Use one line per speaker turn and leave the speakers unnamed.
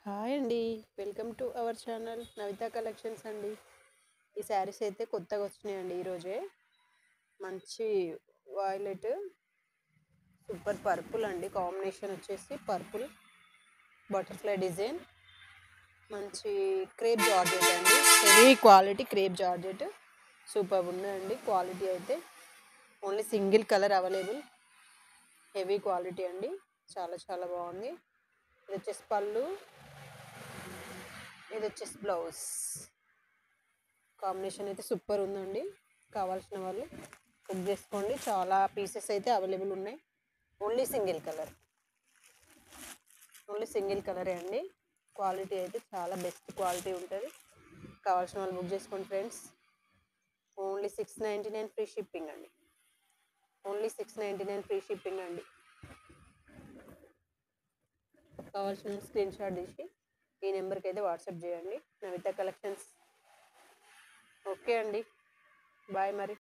Hi అండి. Welcome to our channel Navitha collections అండి. ఈ శారీస్ అయితే కొత్తగా వచ్చినాయండి ఈరోజే. మంచి వాయిలెట్ సూపర్ పర్పుల్ అండి. కాంబినేషన్ వచ్చేసి పర్పుల్ బటర్ఫ్లై డిజైన్. మంచి క్రేప్ జార్జెట్ అండి. Heavy quality crepe georgette. Super ఉందండి క్వాలిటీ అయితే. Only single colour available. Heavy quality అండి. చాలా చాలా బాగుంది. ఇది వచ్చేసి పళ్ళు, ఇది వచ్చేసి బ్లౌజ్. కాంబినేషన్ అయితే సూపర్ ఉందండి. కావాల్సిన వాళ్ళు బుక్ చేసుకోండి. చాలా పీసెస్ అయితే అవైలబుల్ ఉన్నాయి. Only single colour, only single కలరే అండి. క్వాలిటీ అయితే చాలా బెస్ట్ క్వాలిటీ ఉంటుంది. కావాల్సిన వాళ్ళు బుక్ చేసుకోండి ఫ్రెండ్స్. ఓన్లీ 699 ఫ్రీ షిప్పింగ్ అండి. ఓన్లీ 699 ఫ్రీ షిప్పింగ్ అండి. కావాల్సిన స్క్రీన్ షాట్ తీసి ఈ నెంబర్కి అయితే వాట్సాప్ చేయండి. నవిత కలెక్షన్స్. ఓకే అండి, బాయ్ మరి.